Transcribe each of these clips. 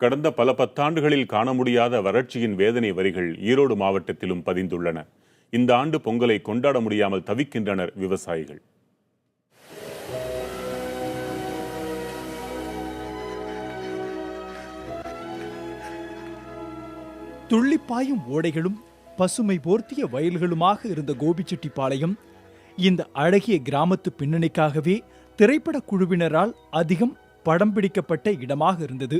கடந்த பல பத்தாண்டுகளில் காண முடியாத வறட்சியின் வேதனை வரிகள் ஈரோடு மாவட்டத்திலும் பதிந்துள்ளன. இந்த ஆண்டு பொங்கலை கொண்டாட முடியாமல் தவிக்கின்றனர் விவசாயிகள். துள்ளிப்பாயும் ஓடைகளும் பசுமை போர்த்திய வயல்களுமாக இருந்த கோபிச்செட்டிப்பாளையம் இந்த அழகிய கிராமத்து பின்னணிக்காகவே திரைப்பட குழுவினரால் அதிகம் படம் பிடிக்கப்பட்ட இடமாக இருந்தது.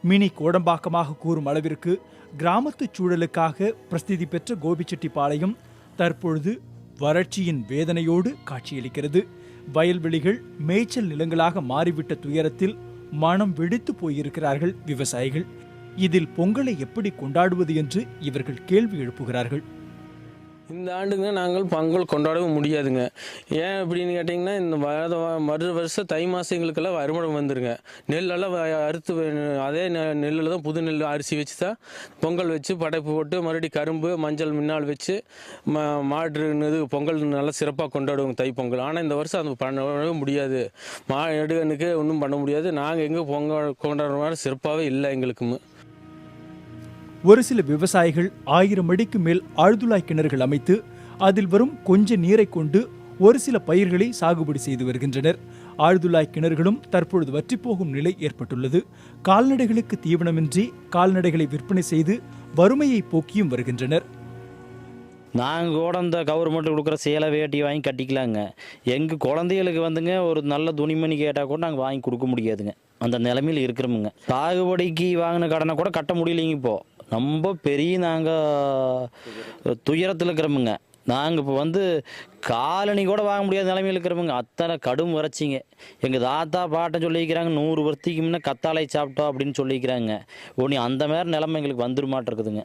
மினி கோடம்பாக்கமாக கூறும் அளவிற்கு கிராமத்து சூழலுக்காக பிரசித்தி பெற்ற கோபிச்செட்டிப்பாளையம் தற்பொழுது வறட்சியின் வேதனையோடு காட்சியளிக்கிறது. வயல்வெளிகள் மேய்ச்சல் நிலங்களாக மாறிவிட்ட துயரத்தில் மனம் வெடித்து போயிருக்கிறார்கள் விவசாயிகள். இதில் பொங்கலை எப்படி கொண்டாடுவது என்று இவர்கள் கேள்வி எழுப்புகிறார்கள். இந்த ஆண்டுங்க நாங்கள் பொங்கல் கொண்டாடவும் முடியாதுங்க. ஏன் அப்படின்னு கேட்டிங்கன்னா, இந்த மறு வருஷம் தை மாதம் எங்களுக்கெல்லாம் அறுவடை வந்துருங்க. நெல்லெல்லாம் அறுத்து அதே நெல்லில் தான் புது நெல் அரிசி வச்சு தான் பொங்கல் வச்சு படைப்பு போட்டு மறுபடியும் கரும்பு மஞ்சள் முன்னால் வச்சு மாடு இது பொங்கல் நல்லா சிறப்பாக கொண்டாடுவோங்க தை பொங்கல். ஆனால் இந்த வருஷம் அது பண்ணவே முடியாது. மாடுகனுக்கு ஒன்றும் பண்ண முடியாது. நாங்கள் எங்கே பொங்கல் கொண்டாடுற மாதிரி சிறப்பாகவே இல்லை எங்களுக்குமே. ஒரு சில விவசாயிகள் 1000 அடிக்கு மேல் ஆழ்துளாய் கிணறுகள் அமைத்து அதில் வரும் கொஞ்ச நீரை கொண்டு ஒரு சில பயிர்களை சாகுபடி செய்து வருகின்றனர். ஆழ்துளாய் கிணறுகளும் தற்பொழுது வற்றிப்போகும் நிலை ஏற்பட்டுள்ளது. கால்நடைகளுக்கு தீவனமின்றி கால்நடைகளை விற்பனை செய்து வறுமையை போக்கியும் வருகின்றனர். நாங்கள் கூட இந்த கவர்மெண்ட் கொடுக்குற சேலை வேட்டி வாங்கி கட்டிக்கலாங்க. எங்கள் குழந்தைகளுக்கு ஒரு நல்ல துணிமணி கேட்டால் கூட நாங்கள் வாங்கி கொடுக்க முடியாதுங்க. அந்த நிலைமையில் இருக்கிறோமுங்க. சாகுபடிக்கு வாங்கின கடனை கூட கட்ட முடியலைங்க. இப்போது ரொம்ப பெரிய நாங்கள் துயரத்தில் இருக்கிறோமுங்க. நாங்கள் இப்போ காலனி கூட வாங்க முடியாத நிலைமையில் இருக்கிறோமுங்க. அத்தனை கடும் வறட்சிங்க. எங்கள் தாத்தா பாட்டன் சொல்லிக்கிறாங்க, 100 வருஷத்துக்கு முன்னே கத்தாழை சாப்பிட்டோம் அப்படின்னு சொல்லிக்கிறாங்க. நீ அந்த மாதிரி நிலைமை எங்களுக்கு வந்துருமாட்டிருக்குதுங்க.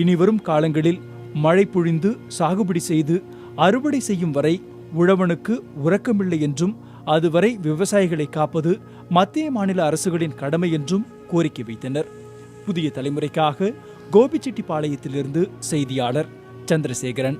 இனி வரும் காலங்களில் மழை பொழிந்து சாகுபடி செய்து அறுவடை செய்யும் வரை உழவனுக்கு உறக்கமில்லை என்றும் அதுவரை விவசாயிகளை காப்பது மத்திய மாநில அரசுகளின் கடமை என்றும் கோரிக்கை வைத்தனர். புதிய தலைமுறைக்காக கோபிச்செட்டிப்பாளையத்திலிருந்து செய்தியாளர் சந்திரசேகரன்.